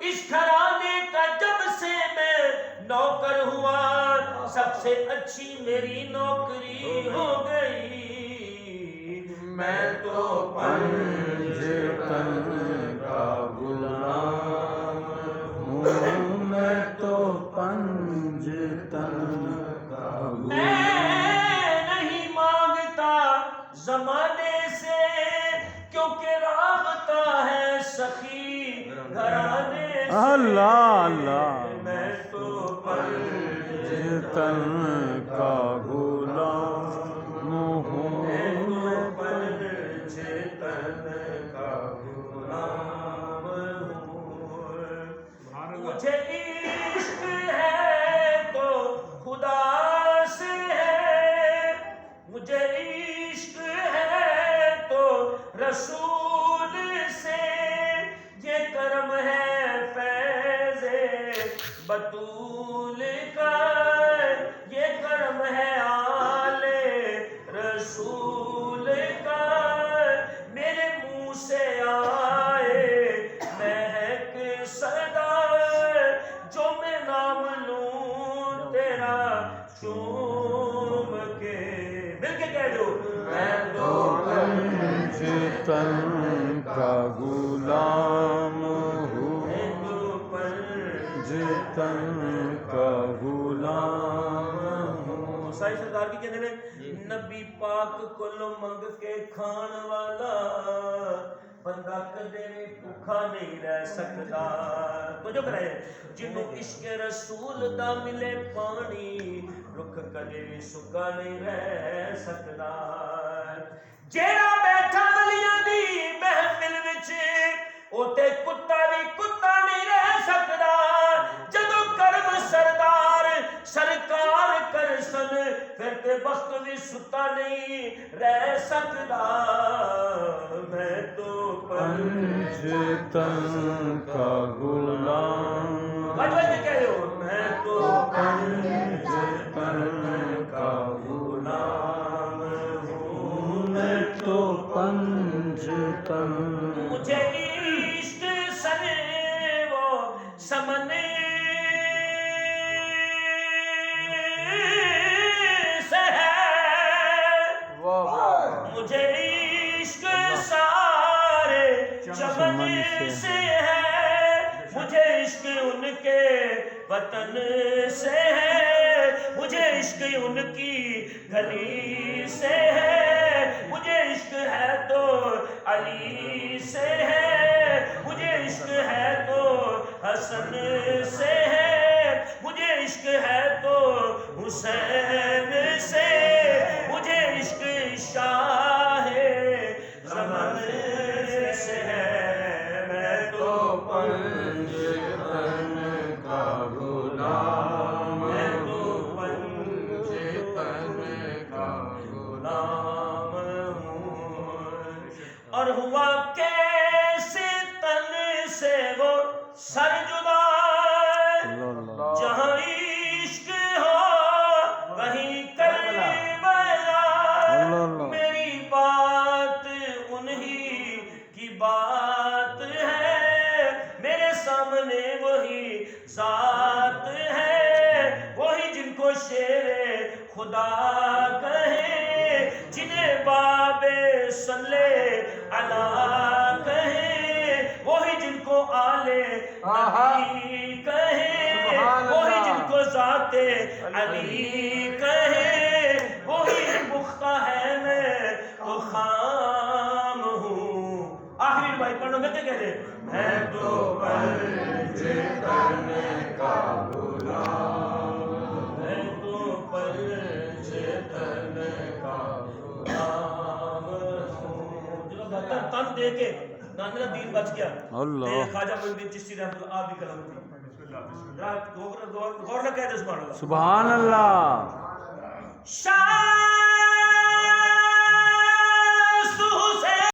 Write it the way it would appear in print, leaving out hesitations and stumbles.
اس گھرانے کا جب سے میں نوکر ہوا سب سے اچھی میری نوکری ہو گئی. میں تو پنج تن کا غلام ہوں، میں تو پنج تن کا غلام. میں نہیں مانگتا زمانے سے کیونکہ رابطہ ہے سخی گھرانے سے. اللہ اللہ. میں تو پنج تن کا غلام ہوں، میں تو پنج تن کا غلام ہوں. مجھے عشق ہے تو خدا سے ہے، مجھے عشق ہے تو رسول سے. یہ کرم ہے فیض بطول کا، یہ کرم ہے آل رسول کا. میرے منہ سے آئے مہک صدا، جو میں نام لوں تیرا چوم کے. مل کے کہہ دو میں تو پنج تن کا غلام ہوں، میں تو پنج تن کا غلام ہوں. سائی سرکار کی کہتے ہیں نبی پاک کل منگ کے کھان والا بندہ کدے بھی بھوکا نہیں رہ سکتا. تو جو کرائے جنوں عشق رسول دا ملے پانی رکھ کدے بھی سکا نہیں رہ سکتا. جیڑا بیٹھا ولیاں دی محفل وچ اوتے کتا بھی کتا نہیں رہ سکتا. جدو کرم سردار سرکار کر سن پھر تے وقت بھی ستا نہیں رہ سکتا. میں تو پنج تن کا غلام، بج بج کے کہہ رہے ہو میں تو پنج تن کا غلام ہوں، میں تو پنج تن. مجھے عشق سنے وہ سمنے سے ہے، مجھے عشق سارے چمن سے ہے، مجھے عشق ان کے وطن سے ہے، مجھے عشق ان کی گلی سے ہے، مجھے عشق ہے تو علی سے ہے، مجھے عشق ہے تو حسن سے ہے، مجھے عشق ہے تو حسین سے، مجھے عشق شاہ زمن سے ہے. میں تو پنج تن کا غلام، میں تو پنج تن کا غلام ہوں. اور ہوا کیسے تن سے وہ سر جدا، جہاں عشق ہو وہیں کربلا. میری بات انہی کی بات ہے، میرے سامنے وہی ذات ہے، وہی جن کو شیر خدا کہیں، جنہیں باب صلی اللہ کہیں، وہی جن کو آل نبی کہیں، وہی جن کو ذات علی کہیں، وہی پختہ ہے میں تو خام ہوں. آخری بھائی پڑھو میں کیا کہہ رہے میں تو پنج تن کا غلام، میں تو پنج تن کا غلام ہوں. جو بہتر تن دے کے ناندرہ دین بچ گیا. اللہ. خواجہ معین الدین چشتی رحمۃ اللہ آپ بھی کلام تھی. غور نہ کہہ دے سبحان اللہ. سبحان اللہ. شاہ